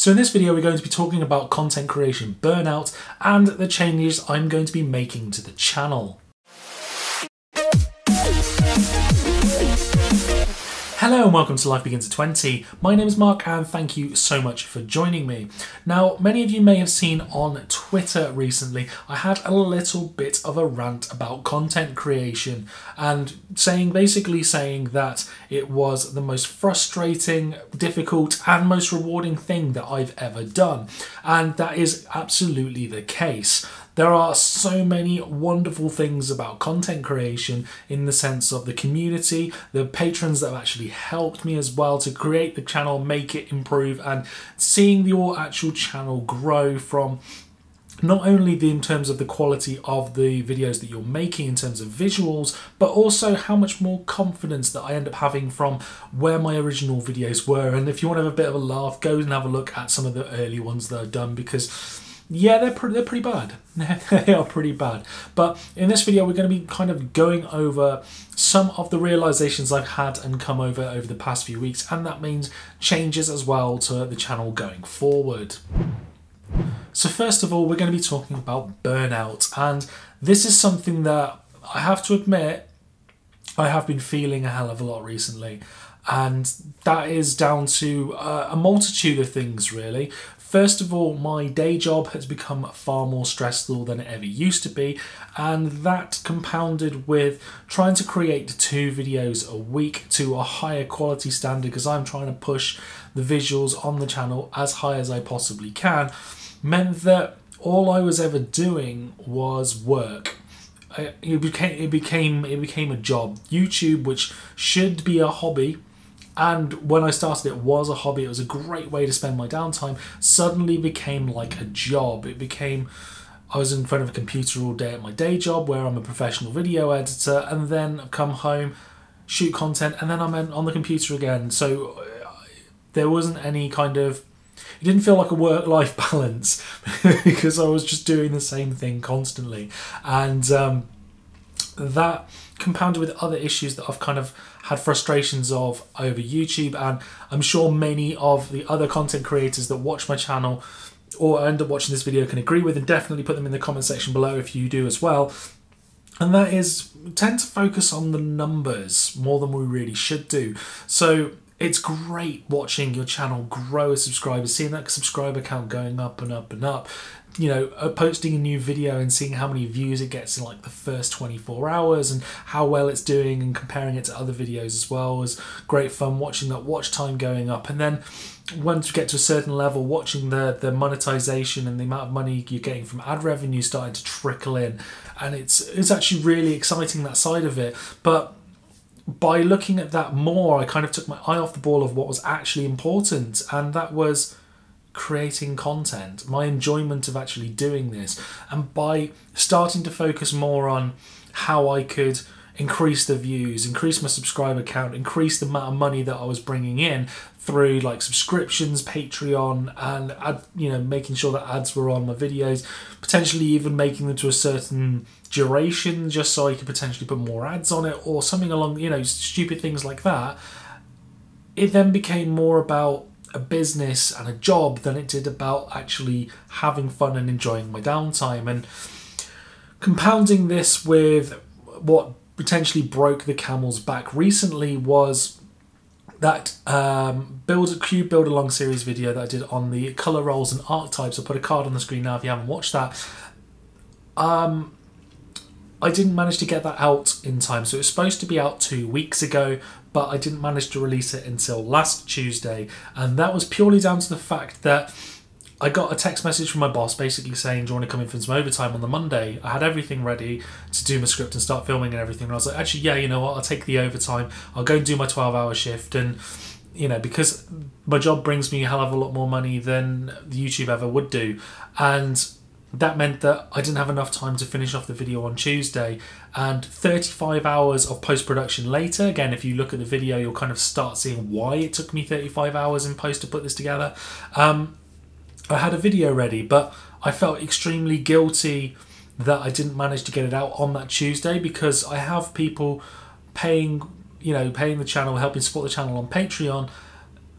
So in this video we're going to be talking about content creation burnout and the changes I'm going to be making to the channel. Hello and welcome to Life Begins at 20. My name is Mark and thank you so much for joining me. Now, many of you may have seen on Twitter recently, I had a little bit of a rant about content creation and basically saying that it was the most frustrating, difficult and most rewarding thing that I've ever done. And that is absolutely the case. There are so many wonderful things about content creation in the sense of the community, the patrons that have actually helped me as well to create the channel, make it improve, and seeing your actual channel grow from not only in terms of the quality of the videos that you're making in terms of visuals, but also how much more confidence that I end up having from where my original videos were. And if you want to have a bit of a laugh, go and have a look at some of the early ones that I've done, because yeah, they're pretty bad. They are pretty bad. But in this video, we're going to be kind of going over some of the realizations I've had and come over the past few weeks, and that means changes as well to the channel going forward. So first of all, we're going to be talking about burnout, and this is something that I have to admit I have been feeling a hell of a lot recently, and that is down to a multitude of things really. First of all, my day job has become far more stressful than it ever used to be, and that compounded with trying to create 2 videos a week to a higher quality standard, because I'm trying to push the visuals on the channel as high as I possibly can, meant that all I was ever doing was work. It became a job. YouTube, which should be a hobby, and when I started it was a hobby, it was a great way to spend my downtime, suddenly became like a job. I was in front of a computer all day at my day job where I'm a professional video editor, and then come home, shoot content, and then I'm on the computer again. So there wasn't any kind of, it didn't feel like a work-life balance because I was just doing the same thing constantly. And that compounded with other issues that I've kind of had frustrations of over YouTube, and I'm sure many of the other content creators that watch my channel or end up watching this video can agree with, and definitely put them in the comment section below if you do as well. And that is, we tend to focus on the numbers more than we really should do. So it's great watching your channel grow as subscribers, seeing that subscriber count going up and up and up. You know, posting a new video and seeing how many views it gets in like the first 24 hours and how well it's doing, and comparing it to other videos as well was great fun, watching that watch time going up. And then once you get to a certain level, watching the monetization and the amount of money you're getting from ad revenue starting to trickle in, and it's actually really exciting, that side of it. But by looking at that more, I kind of took my eye off the ball of what was actually important, and that was creating content, my enjoyment of actually doing this. And by starting to focus more on how I could increase the views, increase my subscriber count, increase the amount of money that I was bringing in through like subscriptions, Patreon, and making sure that ads were on my videos, potentially even making them to a certain duration just so I could potentially put more ads on it or something along, stupid things like that. It then became more about a business and a job than it did about actually having fun and enjoying my downtime. And compounding this with what potentially broke the camel's back recently was that Cube Build Along series video that I did on the colour rolls and archetypes. I'll put a card on the screen now if you haven't watched that. I didn't manage to get that out in time, so it was supposed to be out 2 weeks ago, but I didn't manage to release it until last Tuesday, and that was purely down to the fact that I got a text message from my boss basically saying, do you want to come in for some overtime on the Monday? I had everything ready to do my script and start filming and everything, and I was like, actually, yeah, you know what, I'll take the overtime, I'll go and do my 12-hour shift. And because my job brings me a hell of a lot more money than YouTube ever would do, and that meant that I didn't have enough time to finish off the video on Tuesday, and 35 hours of post-production later, again, if you look at the video, you'll kind of start seeing why it took me 35 hours in post to put this together. I had a video ready, but I felt extremely guilty that I didn't manage to get it out on that Tuesday, because I have people paying the channel, helping support the channel on Patreon,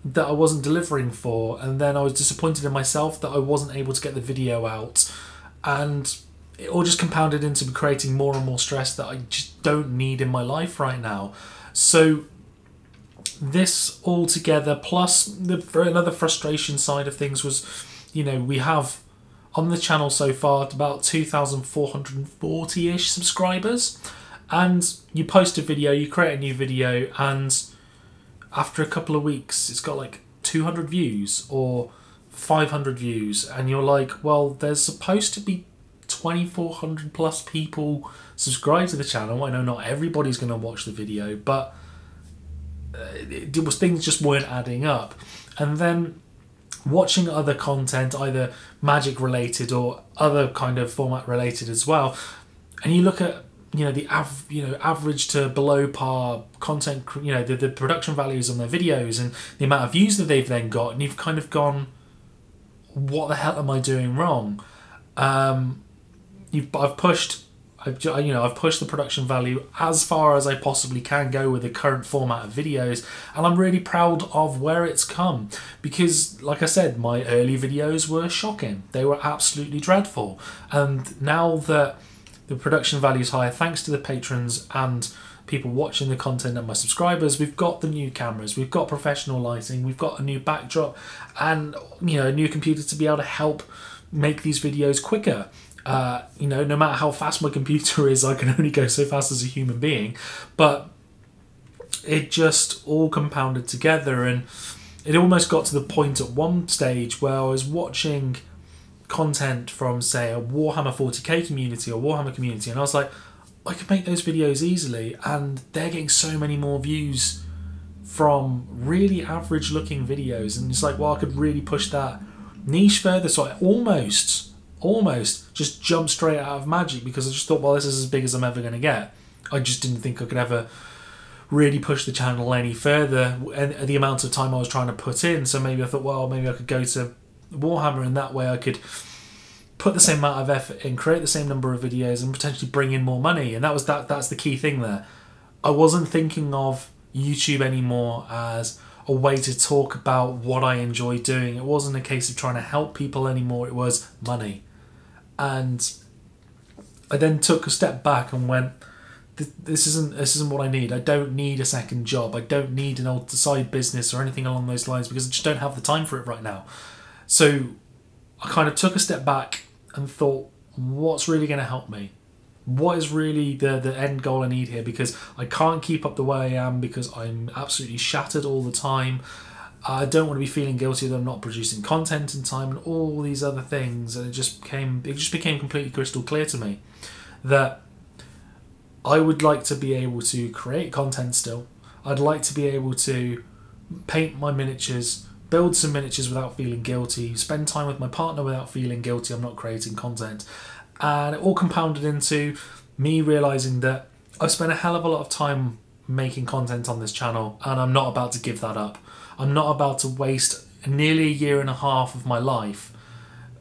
that I wasn't delivering for, and then I was disappointed in myself that I wasn't able to get the video out, and it all just compounded into creating more and more stress that I just don't need in my life right now. So this all together, plus another frustration side of things was, you know, we have on the channel so far about 2,440-ish subscribers, and you post a video, you create a new video, and after a couple of weeks it's got like 200 views or 500 views, and you're like, well, there's supposed to be 2,400 plus people subscribed to the channel. I know not everybody's going to watch the video, but things just weren't adding up. And then watching other content, either magic related or other kind of format related as well, and you look at, you know, the average to below par content, you know, the production values on their videos and the amount of views that they've then got, and you've kind of gone, what the hell am I doing wrong? I've pushed the production value as far as I possibly can go with the current format of videos, and I'm really proud of where it's come, because like I said, my early videos were shocking. They were absolutely dreadful, and now that the production value is higher thanks to the patrons and people watching the content and my subscribers, we've got the new cameras, we've got professional lighting, we've got a new backdrop, and, you know, a new computer to be able to help make these videos quicker. You know, no matter how fast my computer is, I can only go so fast as a human being, but it just all compounded together, and it almost got to the point at one stage where I was watching content from, say, a Warhammer 40k community or Warhammer community, and I was like, I could make those videos easily, and they're getting so many more views from really average looking videos, and it's like, well, I could really push that niche further. So I almost just jumped straight out of magic, because I just thought, well, this is as big as I'm ever going to get. I just didn't think I could ever really push the channel any further, and the amount of time I was trying to put in. So maybe I thought, well, maybe I could go to Warhammer, and that way I could put the same amount of effort in, create the same number of videos, and potentially bring in more money. And that's the key thing there. I wasn't thinking of YouTube anymore as a way to talk about what I enjoy doing. It wasn't a case of trying to help people anymore. It was money. And I then took a step back and went, this isn't what I need. I don't need a second job. I don't need an old side business or anything along those lines, because I just don't have the time for it right now. So I kind of took a step back and thought, what's really going to help me? What is really the end goal I need here? Because I can't keep up the way I am, because I'm absolutely shattered all the time. I don't want to be feeling guilty that I'm not producing content in time and all these other things. And it just became completely crystal clear to me that I would like to be able to create content still. I'd like to be able to paint my miniatures, build some miniatures without feeling guilty, spend time with my partner without feeling guilty I'm not creating content. And it all compounded into me realising that I've spent a hell of a lot of time making content on this channel, and I'm not about to give that up. I'm not about to waste nearly a year and a half of my life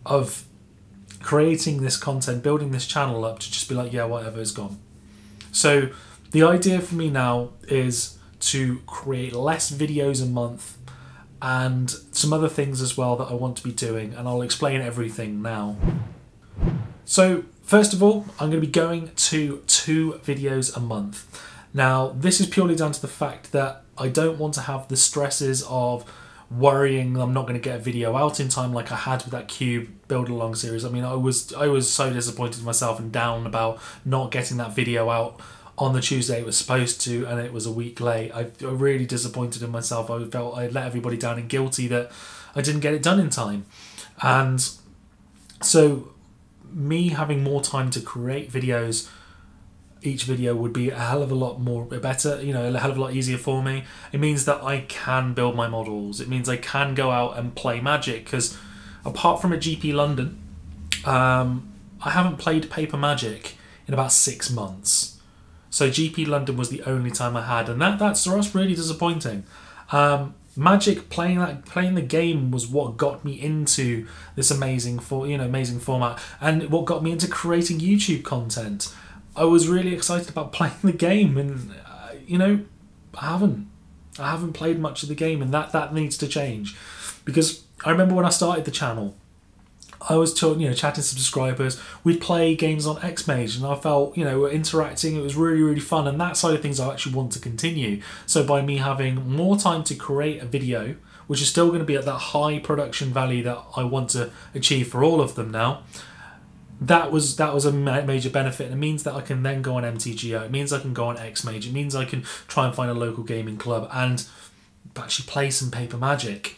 of creating this content, building this channel up, to just be like, yeah, whatever, is gone. So the idea for me now is to create less videos a month, and some other things as well that I want to be doing, and I'll explain everything now. So first of all, I'm going to be going to 2 videos a month. Now, this is purely down to the fact that I don't want to have the stresses of worrying I'm not going to get a video out in time like I had with that Cube build along series. I mean, I was so disappointed in myself and down about not getting that video out on the Tuesday it was supposed to, and it was a week late. I really disappointed in myself. I felt I let everybody down and guilty that I didn't get it done in time. And so me having more time to create videos, each video would be a hell of a lot more better, you know, a hell of a lot easier for me. It means that I can build my models. It means I can go out and play Magic, because apart from at GP London, I haven't played Paper Magic in about 6 months. So GP London was the only time I had, and that's really disappointing. Magic, playing the game was what got me into this amazing format, and what got me into creating YouTube content. I was really excited about playing the game, and you know, I haven't. I haven't played much of the game, and that needs to change. Because I remember when I started the channel, I was talking, chatting to subscribers. We'd play games on Xmage, and I felt, we're interacting. It was really, really fun, and that side of things I actually want to continue. So by me having more time to create a video, which is still going to be at that high production value that I want to achieve for all of them now, that was a major benefit. And it means that I can then go on MTGO. It means I can go on Xmage. It means I can try and find a local gaming club and actually play some Paper Magic,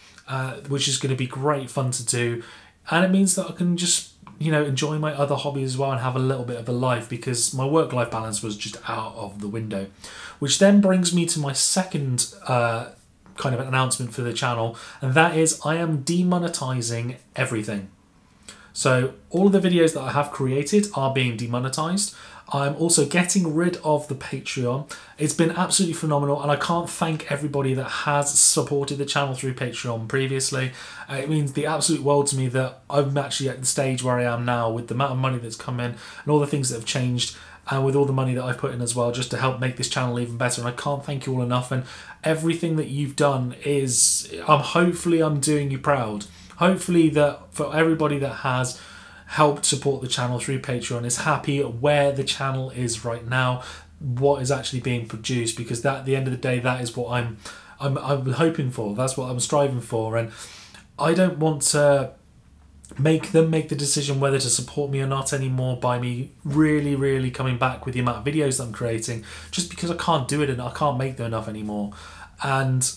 which is going to be great fun to do. And it means that I can just, enjoy my other hobbies as well and have a little bit of a life, because my work-life balance was just out of the window. Which then brings me to my second kind of announcement for the channel, and that is I am demonetizing everything. So all of the videos that I have created are being demonetized. I'm also getting rid of the Patreon. It's been absolutely phenomenal, and I can't thank everybody that has supported the channel through Patreon previously. It means the absolute world to me that I'm actually at the stage where I am now, with the amount of money that's come in and all the things that have changed, and with all the money that I've put in as well, just to help make this channel even better. And I can't thank you all enough, and everything that you've done is, hopefully I'm doing you proud. Hopefully that for everybody that has helped support the channel through Patreon is happy where the channel is right now, what is actually being produced, because that, at the end of the day, that is what I'm hoping for. That's what I'm striving for, and I don't want to make them make the decision whether to support me or not anymore by me really coming back with the amount of videos that I'm creating, just because I can't do it and I can't make them enough anymore. And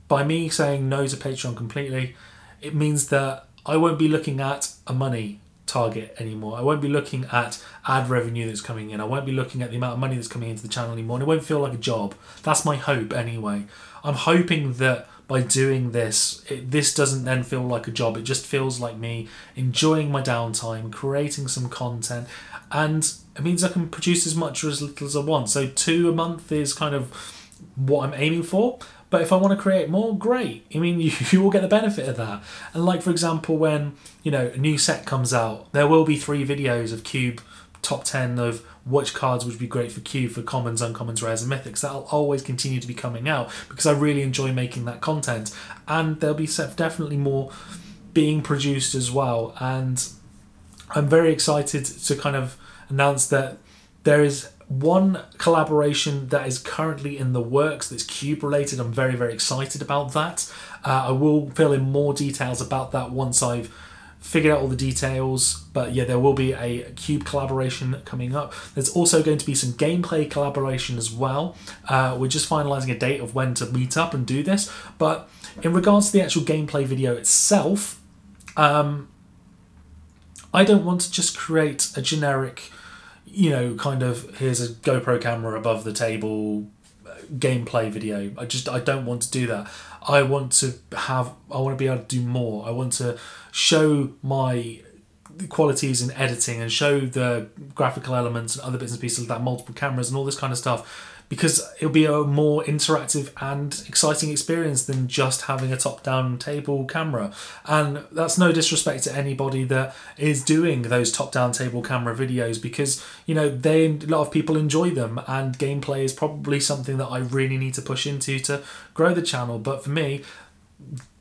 by me saying no to Patreon completely, it means that I won't be looking at a money target anymore. I won't be looking at ad revenue that's coming in. I won't be looking at the amount of money that's coming into the channel anymore, and it won't feel like a job. That's my hope anyway. I'm hoping that by doing this, this doesn't then feel like a job. It just feels like me enjoying my downtime, creating some content, and it means I can produce as much or as little as I want. So 2 a month is kind of what I'm aiming for. But if I want to create more, great. I mean, you will get the benefit of that. And like, for example, when, a new set comes out, there will be 3 videos of Cube top 10 of which cards would be great for Cube for commons, uncommons, rares and mythics. That'll always continue to be coming out because I really enjoy making that content. And there'll be definitely more being produced as well. And I'm very excited to kind of announce that there is one collaboration that is currently in the works that's Cube related. I'm very excited about that. I will fill in more details about that once I've figured out all the details, but yeah, there will be a Cube collaboration coming up. There's also going to be some gameplay collaboration as well. We're just finalizing a date of when to meet up and do this, but in regards to the actual gameplay video itself, I don't want to just create a generic, kind of, here's a GoPro camera above the table gameplay video. I don't want to do that. I want to be able to do more. I want to show my qualities in editing and show the graphical elements and other bits and pieces like that, multiple cameras and all this kind of stuff, because it'll be a more interactive and exciting experience than just having a top-down table camera. And that's no disrespect to anybody that is doing those top-down table camera videos, because a lot of people enjoy them, and gameplay is probably something that I really need to push into to grow the channel. But for me,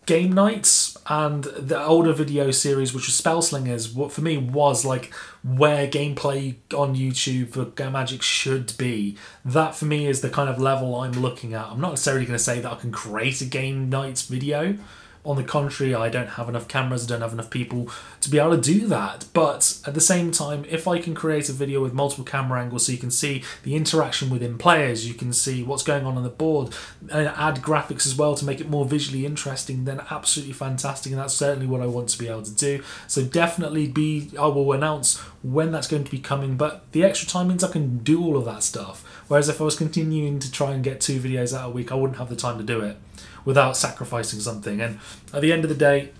game nights and the older video series, which was Spellslingers, what for me was like where gameplay on YouTube for Magic should be. That for me is the kind of level I'm looking at. I'm not necessarily going to say that I can create a game nights video. On the contrary, I don't have enough cameras, I don't have enough people to be able to do that. But at the same time, if I can create a video with multiple camera angles so you can see the interaction within players, you can see what's going on the board, and add graphics as well to make it more visually interesting, then absolutely fantastic. And that's certainly what I want to be able to do. So definitely I will announce when that's going to be coming, but the extra time means I can do all of that stuff. Whereas if I was continuing to try and get 2 videos out a week, I wouldn't have the time to do it without sacrificing something. And at the end of the day,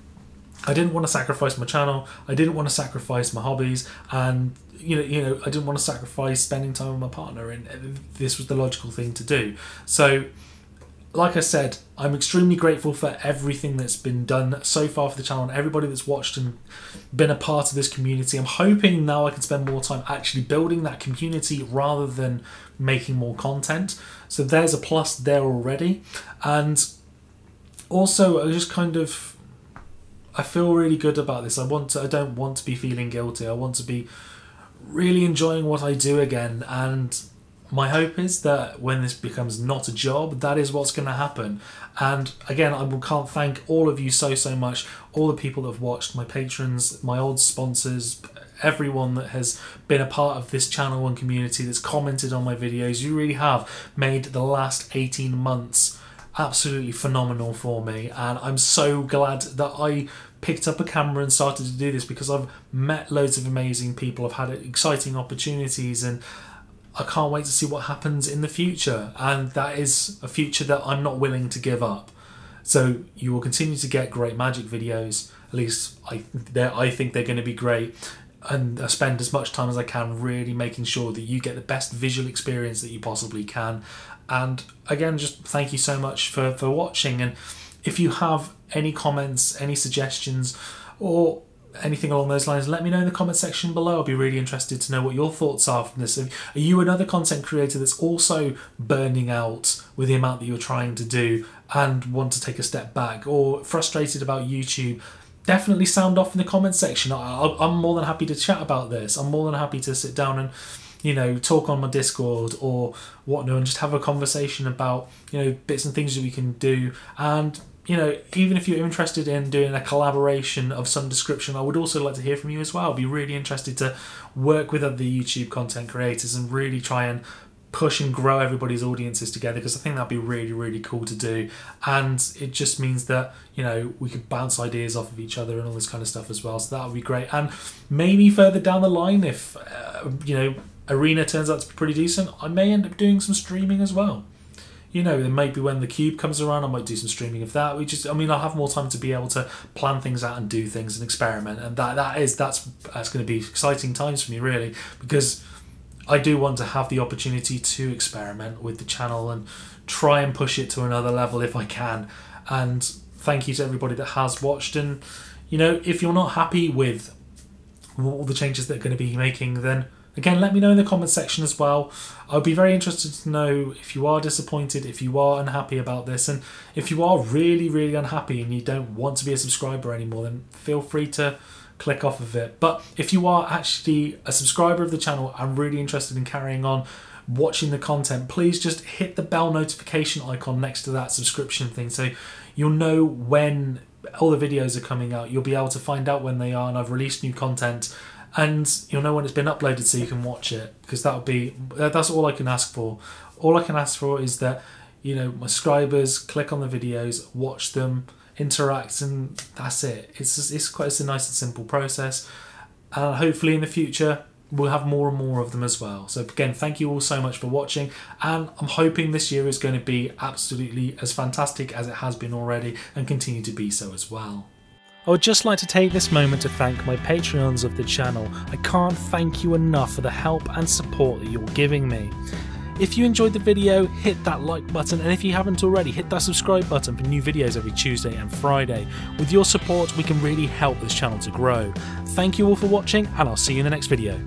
I didn't want to sacrifice my channel, I didn't want to sacrifice my hobbies, and I didn't want to sacrifice spending time with my partner, and this was the logical thing to do. So like I said, I'm extremely grateful for everything that's been done so far for the channel and everybody that's watched and been a part of this community. I'm hoping now I can spend more time actually building that community rather than making more content. So there's a plus there already. And also, I feel really good about this. I don't want to be feeling guilty. I want to be really enjoying what I do again. And my hope is that when this becomes not a job, that is what's going to happen. And again, I can't thank all of you so much. All the people that have watched, my patrons, my old sponsors, everyone that has been a part of this channel and community that's commented on my videos. You really have made the last 18 months absolutely phenomenal for me, and I'm so glad that I picked up a camera and started to do this, because I've met loads of amazing people, I've had exciting opportunities, and I can't wait to see what happens in the future. And that is a future that I'm not willing to give up. So you will continue to get great magic videos. At least I think they're going to be great, and I spend as much time as I can really making sure that you get the best visual experience that you possibly can. And again, just thank you so much for watching. And if you have any comments, any suggestions, or anything along those lines, let me know in the comment section below. I'll be really interested to know what your thoughts are from this. Are you another content creator that's also burning out with the amount that you're trying to do and want to take a step back, or frustrated about YouTube? Definitely sound off in the comment section. I'm more than happy to chat about this. I'm more than happy to sit down and, you know, talk on my Discord or whatnot and just have a conversation about, you know, bits and things that we can do. And, you know, even if you're interested in doing a collaboration of some description, I would also like to hear from you as well. I'd be really interested to work with other YouTube content creators and really try and push and grow everybody's audiences together, because I think that'd be really cool to do. And it just means that, you know, we could bounce ideas off of each other and all this kind of stuff as well. So that would be great. And maybe further down the line, if you know, Arena turns out to be pretty decent, I may end up doing some streaming as well. You know, then maybe when the Cube comes around, I might do some streaming of that. I'll have more time to be able to plan things out and do things and experiment, and that's going to be exciting times for me, really, because I do want to have the opportunity to experiment with the channel and try and push it to another level if I can. And thank you to everybody that has watched. And, you know, if you're not happy with all the changes that are going to be making, then again, let me know in the comment section as well. I'd be very interested to know if you are disappointed, if you are unhappy about this, and if you are really unhappy and you don't want to be a subscriber anymore, then feel free to click off of it. But if you are actually a subscriber of the channel and really interested in carrying on watching the content, please just hit the bell notification icon next to that subscription thing, so you'll know when all the videos are coming out. You'll be able to find out when they are, and I've released new content, and you'll know when it's been uploaded so you can watch it, because that's all I can ask for. All I can ask for is that, you know, my subscribers click on the videos, watch them, interact, and that's it. It's a nice and simple process, and hopefully in the future we'll have more and more of them as well. So again, thank you all so much for watching, and I'm hoping this year is going to be absolutely as fantastic as it has been already, and continue to be so as well. I would just like to take this moment to thank my Patreons of the channel. I can't thank you enough for the help and support that you're giving me. If you enjoyed the video, hit that like button, and if you haven't already, hit that subscribe button for new videos every Tuesday and Friday. With your support, we can really help this channel to grow. Thank you all for watching, and I'll see you in the next video.